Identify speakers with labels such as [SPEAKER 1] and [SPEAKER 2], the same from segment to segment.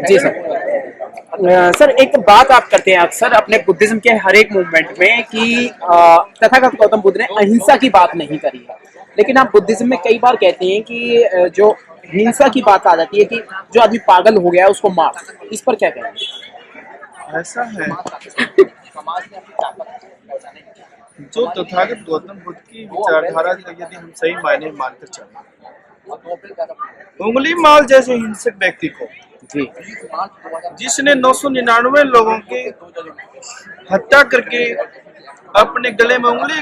[SPEAKER 1] जी sir. Sir एक बात आप करते हैं अक्सर अपने बुद्धिज्म के हर एक मूवमेंट में कि तथागत गौतम बुद्ध ने अहिंसा की बात नहीं करी है, लेकिन आप बुद्धिज्म में कई बार कहते हैं कि जो हिंसा की बात आ जाती है कि जो आदमी पागल हो गया है उसको मार। इस पर क्या कहेंगे?
[SPEAKER 2] ऐसा है जो तथागत गौतम बुद्ध की विचारधारा यदि हम सही मायने मानकर चलें, उंगली माल जैसे हिंसक व्यक्ति को
[SPEAKER 1] जी,
[SPEAKER 2] जिसने 999 लोगों की हत्या करके अपने गले में उंगली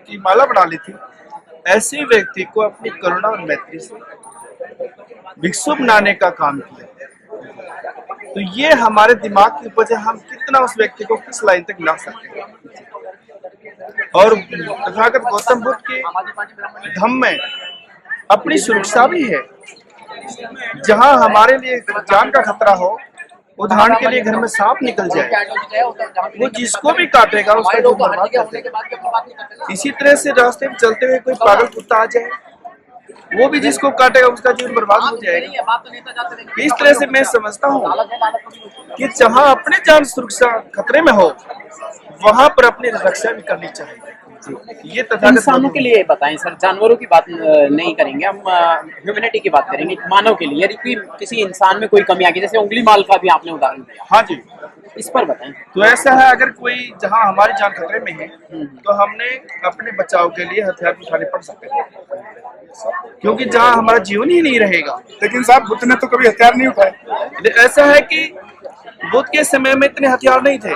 [SPEAKER 2] की माला बना ली थी, ऐसे व्यक्ति को अपनी करुणा और मैत्री से भिक्षु बनाने का काम किया। तो ये हमारे दिमाग की वजह, हम कितना उस व्यक्ति को किस लाइन तक ला सकते हैं। और तथागत गौतम बुद्ध के धम्म में अपनी सुरक्षा भी है। जहां हमारे लिए जान का खतरा हो, उदाहरण के लिए घर में सांप निकल जाए, वो जिसको भी काटेगा उसका जीवन बर्बाद कर देगा। इसी तरह से रास्ते में चलते हुए कोई पागल कुत्ता आ जाए, वो भी जिसको काटेगा उसका जीवन बर्बाद हो जाएगा। इस तरह से मैं समझता हूँ कि जहाँ अपने जान सुरक्षा खतरे में हो, वहां पर अपनी रक्षा भी करनी चाहिए। ये
[SPEAKER 1] इंसानों के लिए बताएं सर, जानवरों की बात नहीं करेंगे हम, ह्यूमैनिटी की बात करेंगे। मानव के लिए यदि किसी इंसान में कोई कमी आ गई, जैसे उंगली माल का भी आपने उदाहरण दिया।
[SPEAKER 2] हाँ जी,
[SPEAKER 1] इस पर बताएं।
[SPEAKER 2] तो ऐसा है, अगर कोई जहाँ हमारी जान खतरे में है तो हमने अपने बचाव के लिए हथियार उठाने पड़ सकते हैं, क्योंकि जहाँ हमारा जीवन ही नहीं रहेगा।
[SPEAKER 3] लेकिन साहब बुद्ध ने तो कभी हथियार नहीं उठाए।
[SPEAKER 2] ऐसा है कि बुद्ध के समय में इतने हथियार नहीं थे,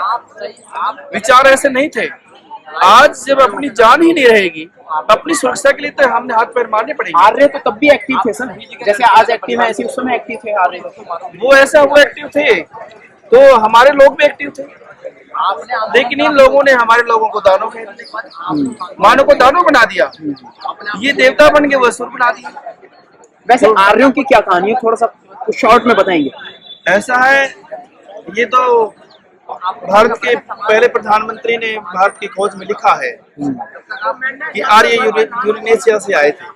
[SPEAKER 2] विचार ऐसे नहीं थे। आज जब अपनी जान ही नहीं रहेगी, अपनी सुरक्षा के लिए तो हमने हाथ पैर मारने पड़ेंगे।
[SPEAKER 1] आर्य तो तब भी एक्टिव थे सर, जैसे आज एक्टिव है ऐसे उस समय एक्टिव थे आर्य।
[SPEAKER 2] वो एक्टिव थे तो हमारे लोग भी एक्टिव थे, लेकिन इन लोगों ने हमारे लोगों को दानव कह दिया, मानव को दानव बना दिया। ये देवता बन के वसुर बना दिया।
[SPEAKER 1] वैसे आर्यों की क्या कहानी है, थोड़ा सा शॉर्ट में बताएंगे?
[SPEAKER 2] ऐसा है, ये तो भारत के पहले प्रधानमंत्री ने भारत की खोज में लिखा है कि आर्य यूरेशिया से आए थे।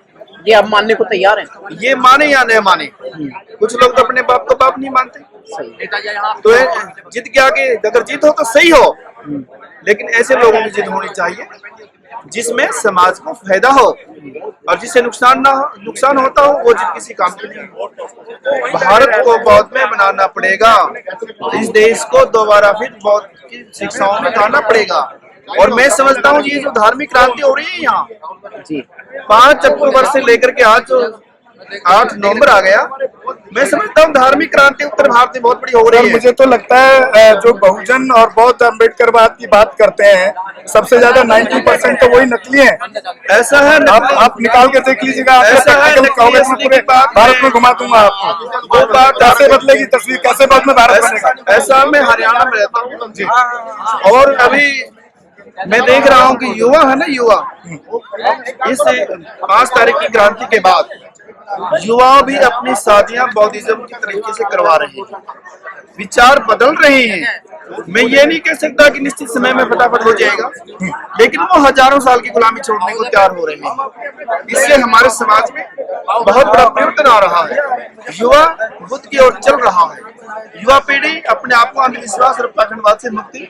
[SPEAKER 1] ये अब मानने को तैयार हैं?
[SPEAKER 2] ये माने या नहीं माने, कुछ लोग तो अपने बाप को बाप नहीं मानते। तो जिद के आगे अगर जीत हो तो सही हो, लेकिन ऐसे लोगों की जिद होनी चाहिए जिसमें समाज को फायदा हो, और जिससे नुकसान होता हो वो जिद किसी काम की नहीं हो। भारत को बौद्ध में बनाना पड़ेगा, इस देश को दोबारा फिर बौद्ध की शिक्षाओं में ढालना पड़ेगा। और मैं समझता हूँ ये जो धार्मिक क्रांति हो रही है यहाँ 5 अक्टूबर से लेकर के आज जो 8 नवंबर आ गया, मैं समझता हूँ धार्मिक क्रांति उत्तर भारत में बहुत बड़ी हो रही है।
[SPEAKER 3] मुझे तो लगता है जो बहुजन और बौद्ध अम्बेडकरवाद की बात करते हैं, सबसे ज्यादा 90% तो वही नकली हैं।
[SPEAKER 2] ऐसा है,
[SPEAKER 3] आप निकाल के देख लीजिएगा।
[SPEAKER 2] ऐसा है,
[SPEAKER 3] पूरे भारत में घुमा दूंगा आपको। वो बात कैसे बदलेगी तस्वीर, कैसे बाद में भारत बनेगा?
[SPEAKER 2] ऐसा मैं हरियाणा में रहता हूँ और अभी मैं देख रहा हूँ कि युवा है ना, युवा इस 5 तारीख की क्रांति के बाद युवा भी अपनी शादियां बौद्धिज्म की तरीके से करवा रहे हैं, विचार बदल रहे हैं। मैं ये नहीं कह सकता कि निश्चित समय में फटाफट हो जाएगा, लेकिन वो हजारों साल की गुलामी छोड़ने को तैयार हो रहे हैं। इससे हमारे समाज में बहुत बड़ा परिवर्तन आ रहा है। युवा बुद्ध की ओर चल रहा है। युवा पीढ़ी अपने आप को अंधविश्वास और पाखंडवाद से मुक्ति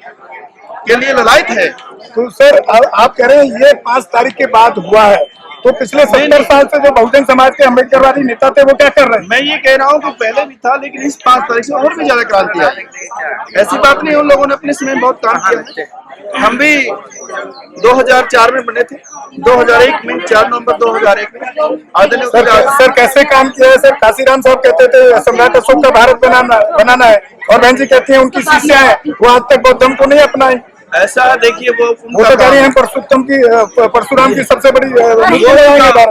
[SPEAKER 2] के लिए ललायत है।
[SPEAKER 3] तो सर आप कह रहे हैं ये 5 तारीख के बाद हुआ है, तो पिछले 70 साल से जो बहुजन समाज के अम्बेडकरवादी नेता थे वो क्या कर रहे हैं?
[SPEAKER 2] मैं ये कह रहा हूँ कि पहले भी था, लेकिन इस 5 तारीख से और भी ज्यादा क्रांति आई। ऐसी बात नहीं, उन लोगों ने अपने समय बहुत काम किया। हम भी 2004 में बने थे, 2001 में 4 नवंबर 2001 में आदरणीय
[SPEAKER 3] सर कैसे काम किया है सर? काशीराम साहब कहते थे सम्राट अशोक का भारत बनाना है, और बहन जी कहती है उनकी शिष्या है वो आज तक बौद्ध धर्म को नहीं अपनाए।
[SPEAKER 2] ऐसा देखिए, वो
[SPEAKER 3] तो कह रही है परशुराम की सबसे बड़ी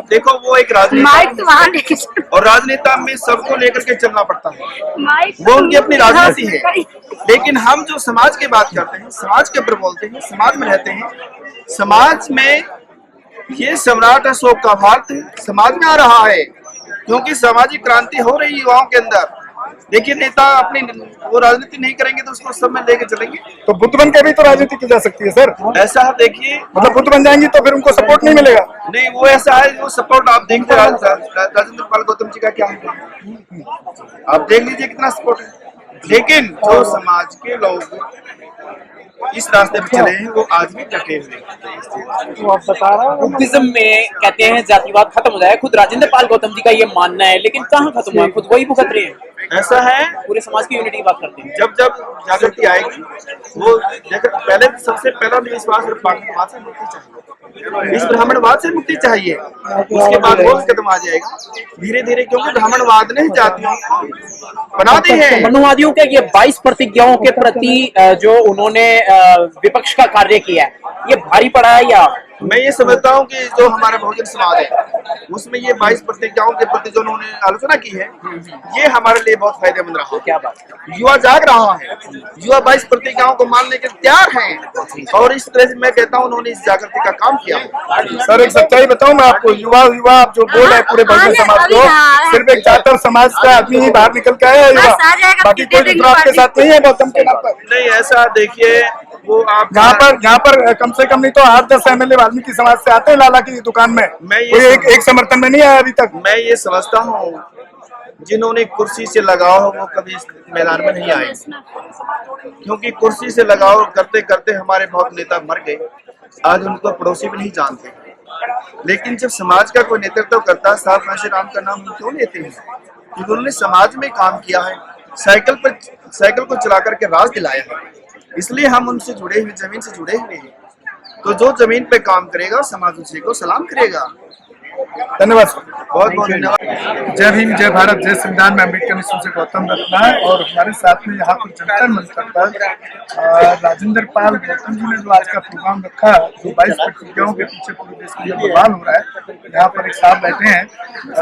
[SPEAKER 2] देखो वो एक राजनेता और राजनेता में सबको लेकर के चलना पड़ता है, वो उनकी अपनी राजनीति है। लेकिन हम जो समाज की बात करते हैं, समाज के ऊपर बोलते हैं, समाज में रहते हैं, समाज में ये सम्राट अशोक का भारत समाज में आ रहा है, क्योंकि सामाजिक क्रांति हो रही युवाओं के अंदर। देखिए नेता अपनी वो राजनीति नहीं करेंगे तो उसको सब में लेके चलेंगे।
[SPEAKER 3] तो बुद्ध बन के भी तो राजनीति की जा सकती है सर।
[SPEAKER 2] ऐसा है देखिए,
[SPEAKER 3] मतलब बुद्ध बन जाएंगी तो फिर उनको सपोर्ट नहीं मिलेगा।
[SPEAKER 2] नहीं वो ऐसा है, वो सपोर्ट आप देखते राजेंद्र पाल गौतम जी का क्या है, आप देख लीजिए कितना सपोर्ट है। लेकिन जो समाज के लोग इस रास्ते पे चले हैं वो आज भी डटे हुए हैं।
[SPEAKER 1] बुद्धिज्म में कहते हैं जातिवाद खत्म हो जाए, खुद राजेंद्र पाल गौतम जी का ये मानना है, लेकिन कहाँ खत्म हुआ, खुद वही भुगत रहे हैं।
[SPEAKER 2] ऐसा है,
[SPEAKER 1] पूरे समाज की यूनिटी की बात करते हैं।
[SPEAKER 2] जब जब जागृति आएगी वो पहले सबसे पहला विश्वास ब्राह्मणवाद से मुक्ति चाहिए, इस ब्राह्मणवाद से मुक्ति चाहिए, उसके बाद वो कदम आ जाएगा धीरे धीरे, क्योंकि ब्राह्मणवाद ने जातियों को बना दी है।
[SPEAKER 1] ब्रह्मवादियों के ये 22 प्रतिज्ञाओं के प्रति जो उन्होंने विपक्ष का कार्य किया है, ये भारी पड़ा है या?
[SPEAKER 2] मैं ये समझता हूँ कि जो हमारा बहुजन समाज है उसमें ये 22 प्रतिज्ञाओं के प्रति जो उन्होंने आलोचना की है ये हमारे लिए बहुत फायदेमंद रहा।
[SPEAKER 1] क्या बात,
[SPEAKER 2] युवा जाग रहा है, युवा 22 प्रतिज्ञाओं को मानने के तैयार हैं, और इस तरह से मैं कहता हूँ उन्होंने इस जागृति का काम किया।
[SPEAKER 3] सर एक सच्चाई बताऊं मैं आपको, युवा आप जो बोल रहे हैं पूरे बहुजन समाज को, सिर्फ एक जाटव समाज का आदमी ही बाहर निकल के आया है युवा, बाकी कोई दूसरा आपके साथ नहीं है गौतम के नाम पर।
[SPEAKER 2] नहीं ऐसा देखिए, वो आप
[SPEAKER 3] यहाँ पर कम से कम नहीं तो 8-10 MLA वाल्मीकि समाज से आते हैं लाला की दुकान में, कोई एक समर्थन में नहीं आया अभी तक।
[SPEAKER 2] मैं ये समझता हूँ जिन्होंने कुर्सी से लगाव हो वो कभी इस मैदान में नहीं आए, क्योंकि कुर्सी से लगाव करते करते हमारे बहुत नेता मर गए, आज उनको पड़ोसी भी नहीं जानते। लेकिन जब समाज का कोई नेतृत्व करता है, साहब कांशी राम का नाम हम क्यों लेते हैं, क्योंकि उन्होंने समाज में काम किया है, साइकिल को चला करके राज दिलाया है, इसलिए हम उनसे जुड़े हुए, जमीन से जुड़े हुए हैं। तो जो जमीन पे काम करेगा समाज उसी को सलाम करेगा।
[SPEAKER 3] धन्यवाद सर,
[SPEAKER 2] बहुत बहुत धन्यवाद।
[SPEAKER 3] जय भीम, जय भारत, जय संविधान में अम्बेडकर मिशन से गौतम रत्ना है, और हमारे साथ में यहाँ पर जंतर मंतर पर राजेंद्र पाल गौतम जी ने जो आज का प्रोग्राम रखा, जो 22 प्रतिज्ञाओं के पीछे पूरे देश में बवाल हो रहा है, यहाँ पर एक साहब बैठे हैं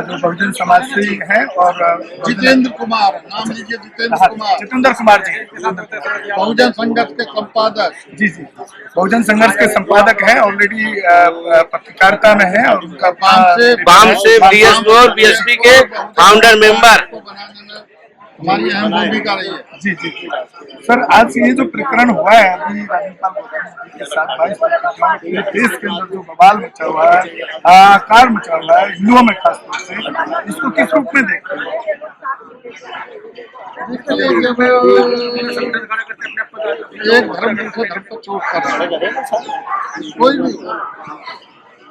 [SPEAKER 3] जो बहुजन समाज से हैं, और
[SPEAKER 4] जितेंद्र कुमार, नाम लीजिए
[SPEAKER 3] जितेंद्र कुमार जी,
[SPEAKER 4] बहुजन संघर्ष के संपादक।
[SPEAKER 3] जी जी, बहुजन संघर्ष के संपादक हैं, ऑलरेडी पत्रकारिता में है, और उनका
[SPEAKER 4] वाम से बीएसपी और बीएसपी के फाउंडर मेंबर हमारी अहम भूमिका रही है।
[SPEAKER 3] जी जी सर, आज ये जो प्रकरण हुआ है अभी राजेंद्र पाल गौतम जी के साथ 22 प्रतिज्ञाओं पूरे देश के अंदर जो बवाल मचा हुआ है, हाहाकार मचा हुआ है हिंदुओं में खासतौर से, इसको किस रूप में देखते हैं?
[SPEAKER 4] जब एक धर्म दूसरे धर्म को चोट कर रहा है कोई भी,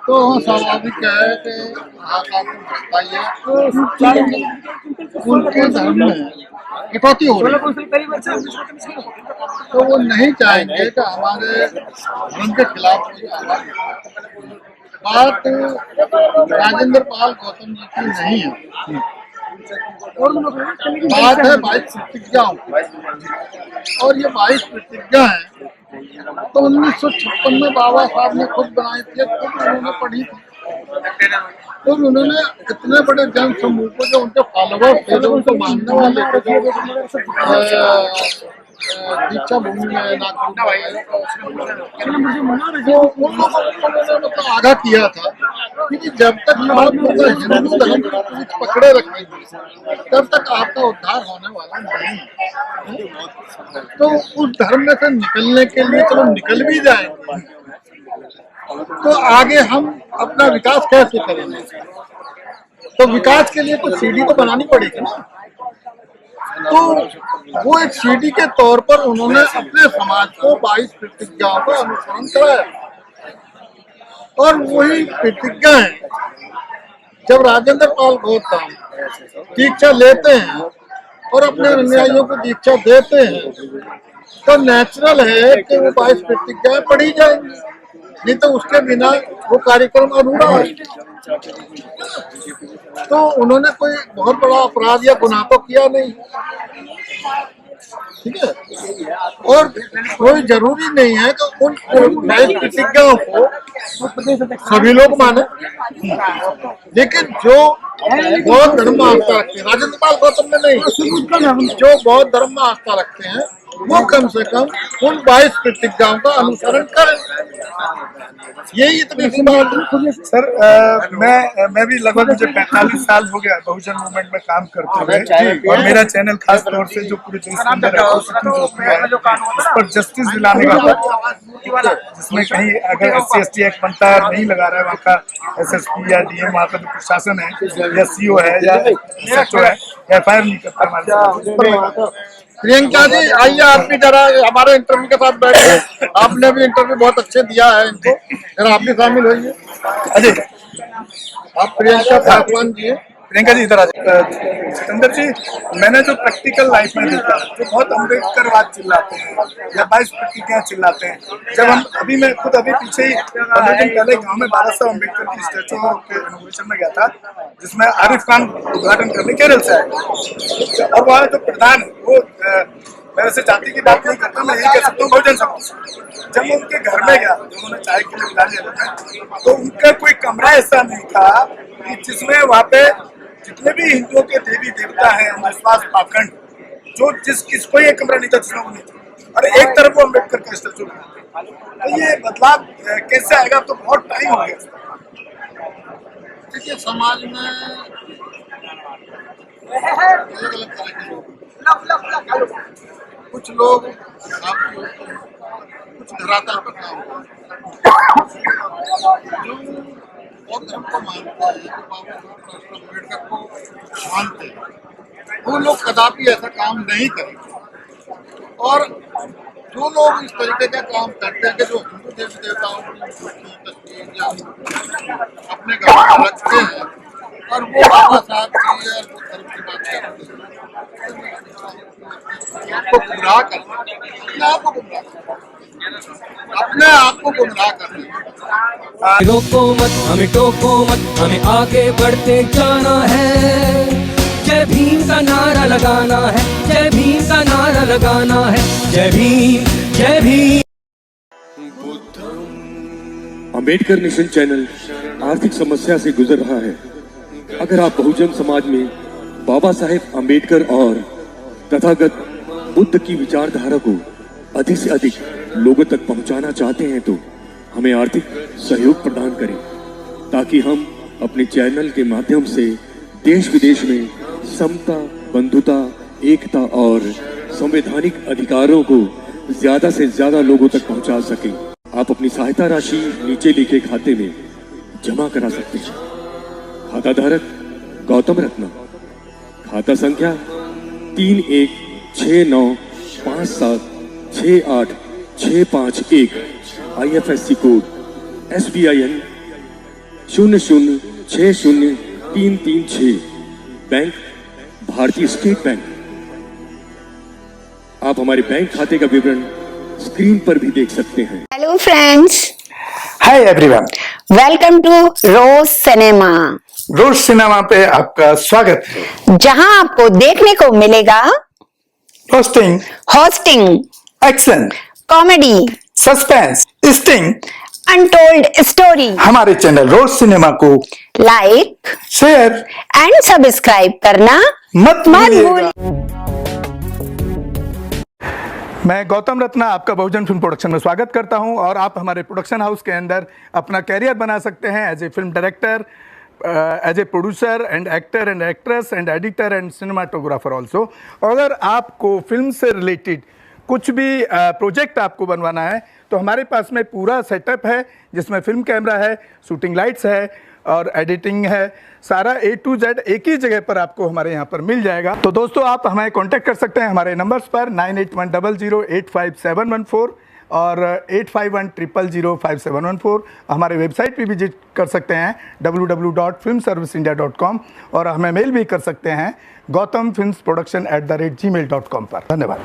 [SPEAKER 4] तो स्वाभाविक है कि हाहाकार तो मचता ही है। उनके धर्म में कटौती हो रही है, तो वो नहीं चाहेंगे कि हमारे धर्म के खिलाफ कोई आवाज। बात राजेंद्र पाल गौतम जी की नहीं है, बात है 22 प्रतिज्ञाओं, और ये 22 प्रतिज्ञा है तो 1956 में बाबा साहब ने खुद बनाई थी, खुद उन्होंने पढ़ी थी, तो उन्होंने इतने बड़े जन समूह को, जो उनके फॉलोअर्स थे, जो उनको मानने वाले थे, जो दीक्षा भूमि में उन्होंने आगाह किया था कि जब तक आप हिंदू धर्म को पूछ पकड़े रखेंगे तब तक आपका उद्धार होने वाला नहीं है। तो उस धर्म में से निकलने के लिए चलो निकल भी जाएंगे, तो आगे हम अपना विकास कैसे करेंगे? तो विकास के लिए तो सीढ़ी तो बनानी पड़ेगी ना। तो वो एक सीढ़ी के तौर पर उन्होंने अपने समाज को 22 प्रतिज्ञाओं का अनुसरण कराया, और वही प्रतिज्ञा है जब राजेंद्र पाल गौतम दीक्षा लेते हैं और अपने अनुयायियों को दीक्षा देते हैं, तो नेचुरल है कि वो 22 प्रतिज्ञाएं पढ़ी जाएंगी, नहीं तो उसके बिना वो कार्यक्रम अधूरा है। तो उन्होंने कोई बहुत बड़ा अपराध या गुनाह तो किया नहीं, ठीक है, और कोई जरूरी नहीं है कि उन प्रतिज्ञाओं को सभी लोग माने, लेकिन जो बौद्ध धर्म में आस्था रखते हैं, राजेंद्र पाल गौतम में नहीं, जो बौद्ध धर्म में आस्था रखते हैं वो कम से कम उन 22 प्रतिज्ञाओं का अनुसरण करें। यही इतनी सी बात है।
[SPEAKER 3] सर मैं भी लगभग मुझे 45 साल हो गया बहुजन मूवमेंट में काम करते हुए, और मेरा चैनल खास तौर से जो पूरे देश के अंदर एट्रोसिटी जो हुआ है उस पर जस्टिस दिलाने का था, जिसमें कहीं अगर SC/ST एक्ट बनता है नहीं लगा रहा है वहाँ का SSP या DM, वहाँ का जो प्रशासन है या CO है या SHO है, FIR नहीं करता हमारे साथ।
[SPEAKER 4] प्रियंका जी आइए, आप भी जरा हमारे इंटरव्यू के साथ बैठिए। आपने भी इंटरव्यू बहुत अच्छे दिया है इनको, जरा आप भी शामिल होइए।
[SPEAKER 3] अजय,
[SPEAKER 4] आप प्रियंका पासवान जी हैं।
[SPEAKER 3] प्रियंका जी इधर आ जाइए। सिकंदर जी, मैंने जो प्रैक्टिकल लाइफ में देखा, जो बहुत अम्बेडकरवाद चिल्लाते हैं या 22 प्रतिज्ञा चिल्लाते हैं, जब हम मैं खुद पीछे ही 15 दिन पहले गांव में 1200 अम्बेडकर की स्टैचू के इनॉग्रेशन में गया था, जिसमें आरिफ खान उद्घाटन करने केरल से आए, और वहाँ जो प्रधान है वो मैं वैसे जाति की बात नहीं करता, मैं यही कह सकता हूँ बहुजन समाज। जब मैं उनके घर में गया, जब उन्होंने चाय के लिए बुला लिया, तो उनका कोई कमरा ऐसा नहीं था कि जिसमें वहाँ पे जितने भी हिंदुओं के देवी देवता हैं, अंधविश्वास पाखंड, जो किसको ये कमरा नहीं था जिसमें वो नहीं था, और एक तरफ वो अम्बेडकर का स्टैचू था। तो ये बदलाव कैसे आएगा, तो बहुत टाइम हो गया।
[SPEAKER 4] देखिए, समाज में अलग अलग तरह के लोग, कुछ लोग आपकी होते हैं, कुछ धरातल पर काम करते हैं, जो बौद्ध धर्म को मानते हैं, जो बाबा साहब अम्बेडकर को मानते हैं, वो लोग कदापि ऐसा काम नहीं करेंगे। और जो लोग इस तरीके का काम करते हैं कि जो हिंदू देवी देवताओं की तस्वीर या अपने घर में रखते हैं और वो बाबा साहब की या धर्म की बात करते हैं, आपको गुमराह करते हैं, अपने आप को गुमराह करते हैं।
[SPEAKER 5] रोको मत, हमें टोको मत, हमें आगे बढ़ते जाना है। जय भीम का नारा लगाना है, जय भीम का नारा लगाना है, जय भीम, जय भीम।
[SPEAKER 6] अंबेडकर नेशन चैनल आर्थिक समस्या से गुजर रहा है। अगर आप बहुजन समाज में बाबा साहेब अंबेडकर और तथागत बुद्ध की विचारधारा को अधिक से अधिक लोगों तक पहुंचाना चाहते हैं तो हमें आर्थिक सहयोग प्रदान करें, ताकि हम अपने चैनल के माध्यम से देश विदेश में समता, बंधुता, एकता और संवैधानिक अधिकारों को ज्यादा से ज्यादा लोगों तक पहुंचा सकें। आप अपनी सहायता राशि नीचे लिखे खाते में जमा करा सकते हैं। खाता धारक गौतम रत्ना, खाता संख्या 3169576865 IFSC कोड SBIN 0060336, बैंक भारतीय स्टेट बैंक। आप हमारे बैंक खाते का विवरण स्क्रीन पर भी देख सकते हैं।
[SPEAKER 7] Hello friends,
[SPEAKER 3] hi everyone,
[SPEAKER 7] welcome to Rose Cinema.
[SPEAKER 3] Rose Cinema पे आपका स्वागत है,
[SPEAKER 7] जहां आपको देखने को मिलेगा
[SPEAKER 3] hosting, action,
[SPEAKER 7] comedy,
[SPEAKER 3] suspense, sting,
[SPEAKER 7] untold story.
[SPEAKER 3] हमारे चैनल रोज सिनेमा को
[SPEAKER 7] लाइक,
[SPEAKER 3] शेयर
[SPEAKER 7] एंड सब्सक्राइब करना
[SPEAKER 3] मत भूलिएगा।
[SPEAKER 7] भूलिए।
[SPEAKER 3] मैं गौतम रत्ना आपका बहुजन फिल्म प्रोडक्शन में स्वागत करता हूं, और आप हमारे प्रोडक्शन हाउस के अंदर अपना कैरियर बना सकते हैं as a film director, as a producer and actor and actress and editor and cinematographer also. अगर आपको फिल्म से रिलेटेड कुछ भी प्रोजेक्ट आपको बनवाना है तो हमारे पास में पूरा सेटअप है, जिसमें फिल्म कैमरा है, शूटिंग लाइट्स है और एडिटिंग है। सारा A to Z एक ही जगह पर आपको हमारे यहाँ पर मिल जाएगा। तो दोस्तों, आप हमें कांटेक्ट कर सकते हैं हमारे नंबर्स पर 9810085714 और 8510005714। हमारे वेबसाइट पे विजिट कर सकते हैं www.filmserviceindia.com, और हमें मेल भी कर सकते हैं gautamfilmsproduction@gmail.com पर। धन्यवाद।